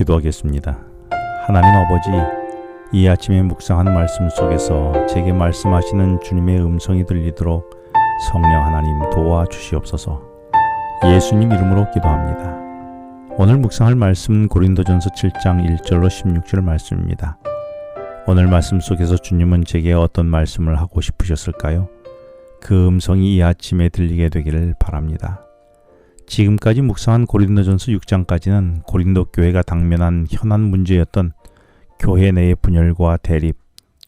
기도하겠습니다. 하나님 아버지, 이 아침에 묵상하는 말씀 속에서 제게 말씀하시는 주님의 음성이 들리도록 성령 하나님 도와주시옵소서. 예수님 이름으로 기도합니다. 오늘 묵상할 말씀은 고린도전서 7장 1절로 16절 말씀입니다. 오늘 말씀 속에서 주님은 제게 어떤 말씀을 하고 싶으셨을까요? 그 음성이 이 아침에 들리게 되기를 바랍니다. 지금까지 묵상한 고린도전서 6장까지는 고린도 교회가 당면한 현안 문제였던 교회 내의 분열과 대립,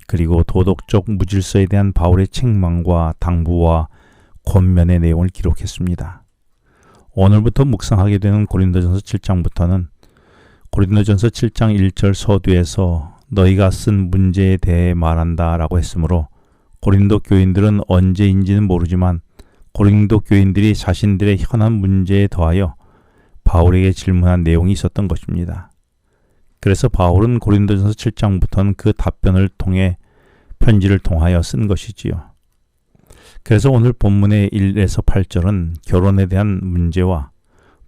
그리고 도덕적 무질서에 대한 바울의 책망과 당부와 권면의 내용을 기록했습니다. 오늘부터 묵상하게 되는 고린도전서 7장부터는 고린도전서 7장 1절 서두에서 너희가 쓴 문제에 대해 말한다 라고 했으므로 고린도 교인들은 언제인지는 모르지만 고린도 교인들이 자신들의 현안 문제에 더하여 바울에게 질문한 내용이 있었던 것입니다. 그래서 바울은 고린도전서 7장부터는 그 답변을 통해 편지를 통하여 쓴 것이지요. 그래서 오늘 본문의 1에서 8절은 결혼에 대한 문제와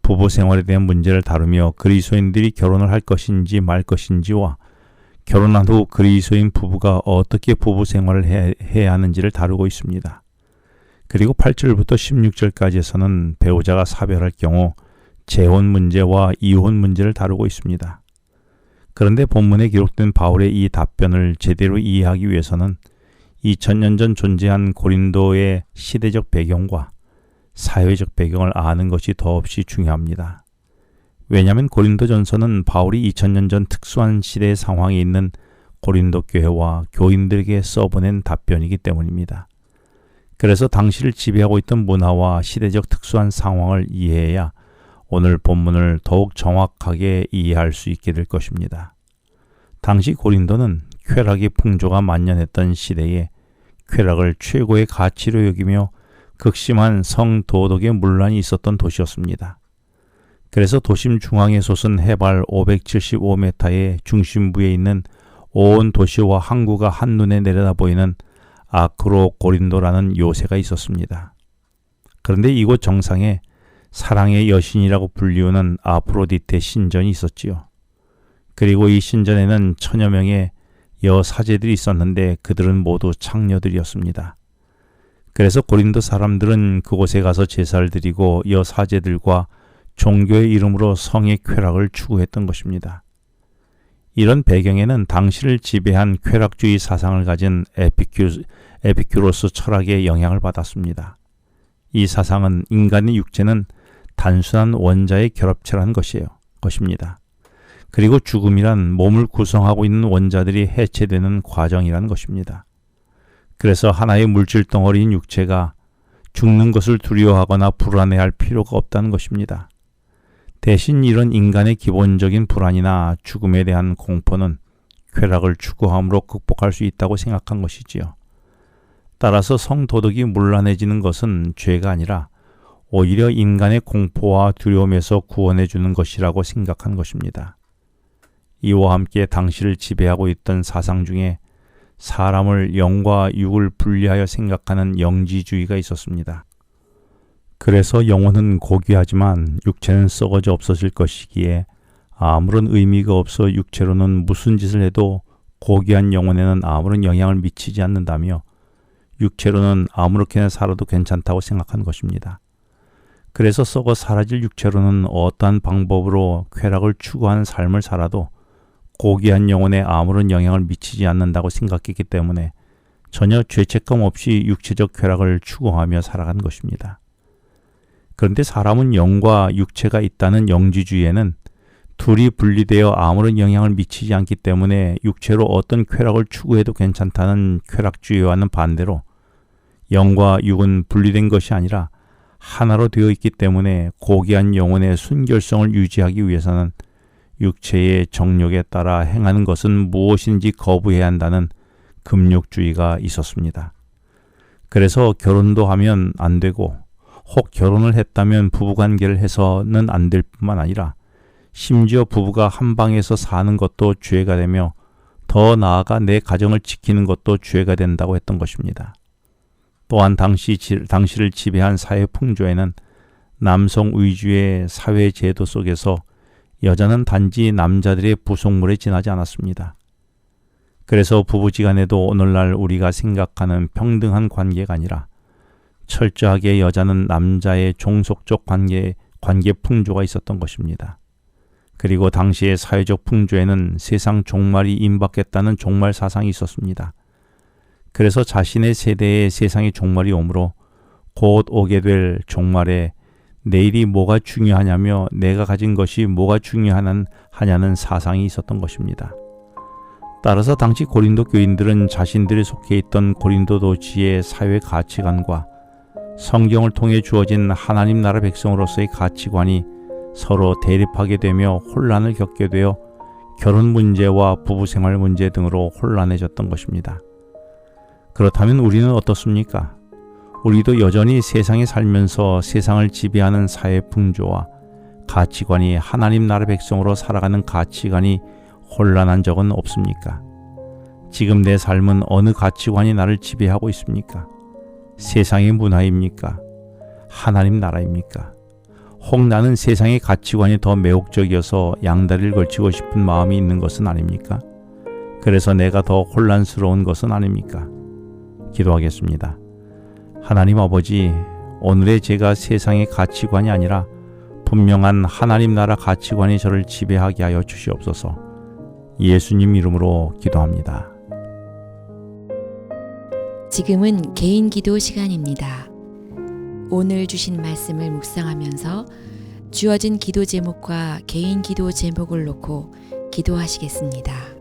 부부 생활에 대한 문제를 다루며 그리스도인들이 결혼을 할 것인지 말 것인지와 결혼한 후 그리스도인 부부가 어떻게 부부 생활을 해야 하는지를 다루고 있습니다. 그리고 8절부터 16절까지에서는 배우자가 사별할 경우 재혼 문제와 이혼 문제를 다루고 있습니다. 그런데 본문에 기록된 바울의 이 답변을 제대로 이해하기 위해서는 2000년 전 존재한 고린도의 시대적 배경과 사회적 배경을 아는 것이 더없이 중요합니다. 왜냐하면 고린도전서는 바울이 2000년 전 특수한 시대의 상황에 있는 고린도 교회와 교인들에게 써보낸 답변이기 때문입니다. 그래서 당시를 지배하고 있던 문화와 시대적 특수한 상황을 이해해야 오늘 본문을 더욱 정확하게 이해할 수 있게 될 것입니다. 당시 고린도는 쾌락의 풍조가 만연했던 시대에 쾌락을 최고의 가치로 여기며 극심한 성도덕의 문란이 있었던 도시였습니다. 그래서 도심 중앙에 솟은 해발 575m의 중심부에 있는 온 도시와 항구가 한눈에 내려다보이는 아크로고린도라는 요새가 있었습니다. 그런데 이곳 정상에 사랑의 여신이라고 불리우는 아프로디테 신전이 있었지요. 그리고 이 신전에는 1000여 명의 여사제들이 있었는데 그들은 모두 창녀들이었습니다. 그래서 고린도 사람들은 그곳에 가서 제사를 드리고 여사제들과 종교의 이름으로 성의 쾌락을 추구했던 것입니다. 이런 배경에는 당시를 지배한 쾌락주의 사상을 가진 에피큐로스 철학의 영향을 받았습니다. 이 사상은 인간의 육체는 단순한 원자의 결합체라는 것입니다. 그리고 죽음이란 몸을 구성하고 있는 원자들이 해체되는 과정이라는 것입니다. 그래서 하나의 물질 덩어리인 육체가 죽는 것을 두려워하거나 불안해할 필요가 없다는 것입니다. 대신 이런 인간의 기본적인 불안이나 죽음에 대한 공포는 쾌락을 추구함으로 극복할 수 있다고 생각한 것이지요. 따라서 성도덕이 문란해지는 것은 죄가 아니라 오히려 인간의 공포와 두려움에서 구원해 주는 것이라고 생각한 것입니다. 이와 함께 당시를 지배하고 있던 사상 중에 사람을 영과 육을 분리하여 생각하는 영지주의가 있었습니다. 그래서 영혼은 고귀하지만 육체는 썩어져 없어질 것이기에 아무런 의미가 없어 육체로는 무슨 짓을 해도 고귀한 영혼에는 아무런 영향을 미치지 않는다며 육체로는 아무렇게나 살아도 괜찮다고 생각한 것입니다. 그래서 썩어 사라질 육체로는 어떠한 방법으로 쾌락을 추구하는 삶을 살아도 고귀한 영혼에 아무런 영향을 미치지 않는다고 생각했기 때문에 전혀 죄책감 없이 육체적 쾌락을 추구하며 살아간 것입니다. 그런데 사람은 영과 육체가 있다는 영지주의에는 둘이 분리되어 아무런 영향을 미치지 않기 때문에 육체로 어떤 쾌락을 추구해도 괜찮다는 쾌락주의와는 반대로 영과 육은 분리된 것이 아니라 하나로 되어 있기 때문에 고귀한 영혼의 순결성을 유지하기 위해서는 육체의 정욕에 따라 행하는 것은 무엇인지 거부해야 한다는 금욕주의가 있었습니다. 그래서 결혼도 하면 안 되고 혹 결혼을 했다면 부부관계를 해서는 안 될 뿐만 아니라 심지어 부부가 한 방에서 사는 것도 죄가 되며 더 나아가 내 가정을 지키는 것도 죄가 된다고 했던 것입니다. 또한 당시를 지배한 사회 풍조에는 남성 위주의 사회 제도 속에서 여자는 단지 남자들의 부속물에 지나지 않았습니다. 그래서 부부지간에도 오늘날 우리가 생각하는 평등한 관계가 아니라 철저하게 여자는 남자의 종속적 관계 풍조가 있었던 것입니다. 그리고 당시의 사회적 풍조에는 세상 종말이 임박했다는 종말 사상이 있었습니다. 그래서 자신의 세대에 세상의 종말이 오므로 곧 오게 될 종말에 내일이 뭐가 중요하냐며 내가 가진 것이 뭐가 중요하냐는 사상이 있었던 것입니다. 따라서 당시 고린도 교인들은 자신들이 속해 있던 고린도 도시의 사회 가치관과 성경을 통해 주어진 하나님 나라 백성으로서의 가치관이 서로 대립하게 되며 혼란을 겪게 되어 결혼 문제와 부부생활 문제 등으로 혼란해졌던 것입니다. 그렇다면 우리는 어떻습니까? 우리도 여전히 세상에 살면서 세상을 지배하는 사회 풍조와 가치관이 하나님 나라 백성으로 살아가는 가치관이 혼란한 적은 없습니까? 지금 내 삶은 어느 가치관이 나를 지배하고 있습니까? 세상의 문화입니까? 하나님 나라입니까? 혹 나는 세상의 가치관이 더 매혹적이어서 양다리를 걸치고 싶은 마음이 있는 것은 아닙니까? 그래서 내가 더 혼란스러운 것은 아닙니까? 기도하겠습니다. 하나님 아버지, 오늘의 제가 세상의 가치관이 아니라 분명한 하나님 나라 가치관이 저를 지배하게 하여 주시옵소서. 예수님 이름으로 기도합니다. 지금은 개인 기도 시간입니다. 오늘 주신 말씀을 묵상하면서 주어진 기도 제목과 개인 기도 제목을 놓고 기도하시겠습니다.